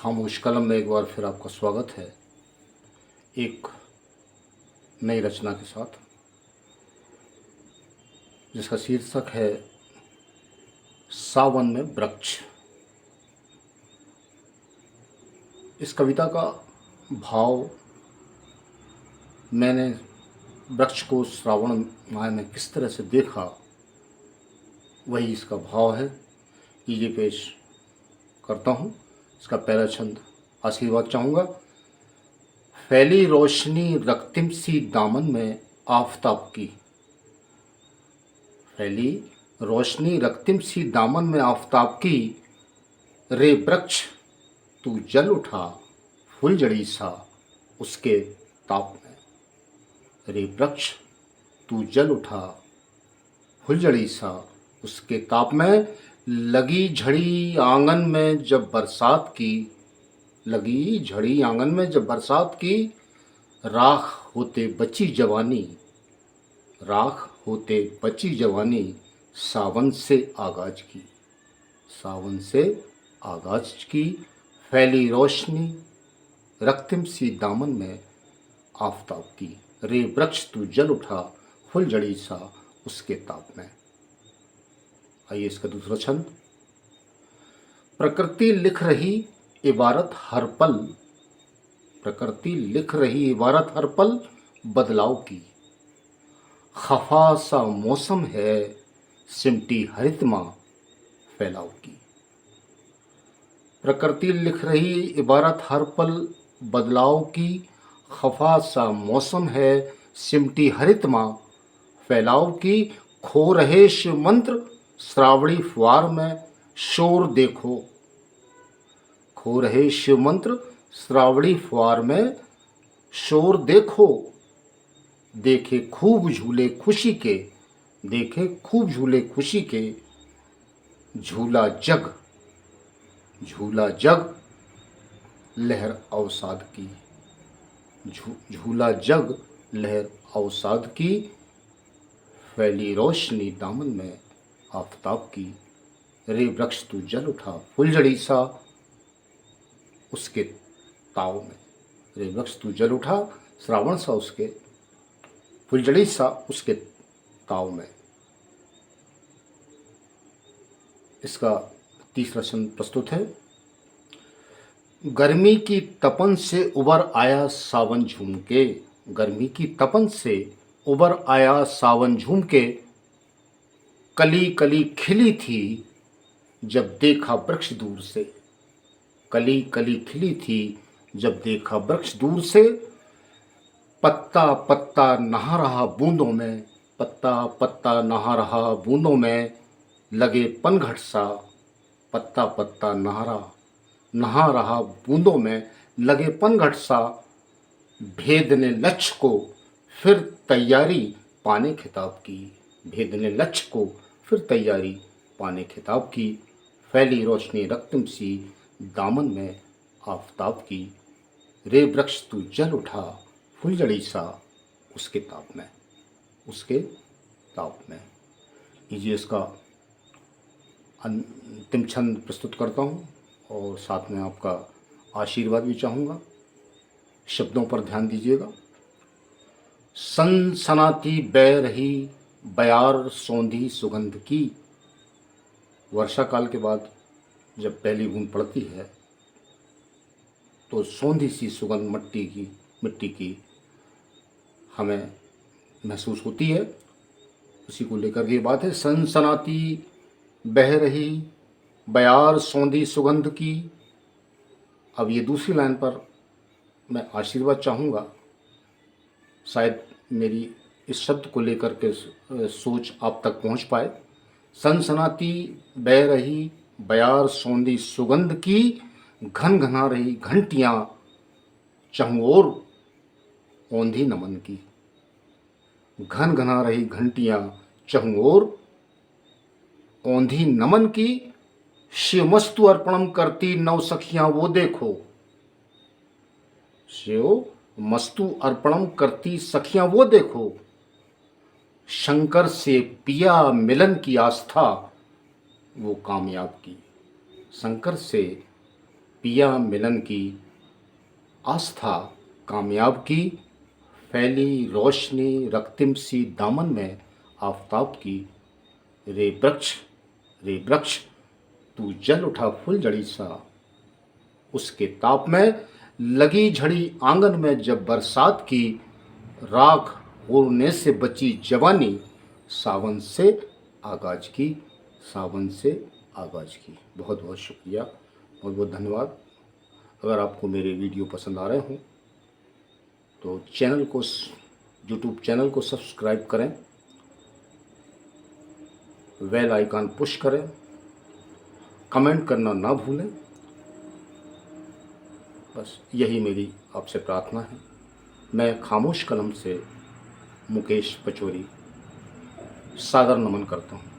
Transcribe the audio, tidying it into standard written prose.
खामोश कलम में एक बार फिर आपका स्वागत है एक नई रचना के साथ, जिसका शीर्षक है सावन में वृक्ष। इस कविता का भाव मैंने वृक्ष को श्रावण माह में किस तरह से देखा, वही इसका भाव है। ये पेश करता हूँ। इसका पहला छंद आशीर्वाद चाहूँगा। फैली रोशनी रक्तिम सी दामन में आफताब की, फैली रोशनी रक्तिम सी दामन में आफताब की, रे वृक्ष तू जल उठा फुलझड़ी सा उसके ताप में, रे वृक्ष तू जल उठा फुलझड़ी सा उसके ताप में। लगी झड़ी आंगन में जब बरसात की, लगी झड़ी आंगन में जब बरसात की, राख होते बची जवानी, राख होते बची जवानी, सावन से आगाज की, सावन से आगाज की। फैली रोशनी रक्तिम सी दामन में आफताब की, रे वृक्ष तू जल उठा फुलझड़ी सा उसके ताप में। आइए इसका दूसरा छंद। प्रकृति लिख रही इबारत हर पल, प्रकृति लिख रही इबारत हर पल बदलाव की, खफा सा मौसम है सिमटी हरितमा फैलाव की, प्रकृति लिख रही इबारत हर पल बदलाव की, खफा सा मौसम है सिमटी हरितमा फैलाव की। खो रहे शिव मंत्र श्रावणी फुहार में शोर देखो, खो रहे शिव मंत्र श्रावणी फुहार में शोर देखो, देखे खूब झूले खुशी के, देखे खूब झूले खुशी के, झूला जग, झूला जग लहर अवसाद की, झूला जग लहर अवसाद की। फैली रोशनी दामन में आफताब की, रे वृक्ष तू जल उठा फुलझड़ी सा उसके ताव में, रे वृक्ष तू जल उठा श्रावण सा उसके फुलझड़ी सा उसके ताव में। इसका तीसरा छंद प्रस्तुत है। गर्मी की तपन से उबर आया सावन झूम के, गर्मी की तपन से उबर आया सावन झूम के, कली कली खिली थी जब देखा वृक्ष दूर से, कली कली खिली थी जब देखा वृक्ष दूर से, पत्ता पत्ता नहा रहा बूंदों में, पत्ता पत्ता नहा रहा बूंदों में, लगे पनघट सा, पत्ता पत्ता नहा रहा बूंदों में, लगे पनघट सा, भेद ने लक्ष्य को फिर तैयारी पाने खिताब की, भेद ने लक्ष्य को फिर तैयारी पाने खिताब की। फैली रोशनी रक्तिम सी दामन में आफताब की, रे वृक्ष तू जल उठा फुलझड़ी सा उसके ताप में, उसके ताप में। लीजिए इसका अंतिम छंद प्रस्तुत करता हूँ और साथ में आपका आशीर्वाद भी चाहूँगा। शब्दों पर ध्यान दीजिएगा। सनसनाती बह रही बयार सौंधी सुगंध की, वर्षा काल के बाद जब पहली बूंद पड़ती है तो सौंधी सी सुगंध मिट्टी की हमें महसूस होती है। उसी को लेकर के बात है। सनसनाती बह रही बयार सौंधी सुगंध की। अब ये दूसरी लाइन पर मैं आशीर्वाद चाहूँगा। शायद मेरी इस शब्द को लेकर के सोच आप तक पहुँच पाए। सनसनाती बह रही बयार सौंधी सुगंध की, घन घना रही घंटियाँ चहुओर औंधी नमन की, घन घना रही घंटियाँ चहुओर औंधी नमन की। शिवमस्तु अर्पणम करती नव सखियाँ वो देखो, शिव मस्तु अर्पणम करती सखियां वो देखो, शंकर से पिया मिलन की आस्था वो कामयाब की, शंकर से पिया मिलन की आस्था कामयाब की, फैली रोशनी रक्तिम सी दामन में आफताब की। रे वृक्ष तू जल उठा फुलझड़ी सा, उसके ताप में लगी झड़ी आंगन में जब बरसात की। राख होने से बची जवानी, सावन से आगाज की, सावन से आगाज की। बहुत बहुत शुक्रिया, बहुत बहुत धन्यवाद। अगर आपको मेरे वीडियो पसंद आ रहे हों तो यूट्यूब चैनल को सब्सक्राइब करें, बेल आइकन पुश करें, कमेंट करना ना भूलें। बस यही मेरी आपसे प्रार्थना है। मैं खामोश कलम से मुकेश पचौरी सादर नमन करता हूँ।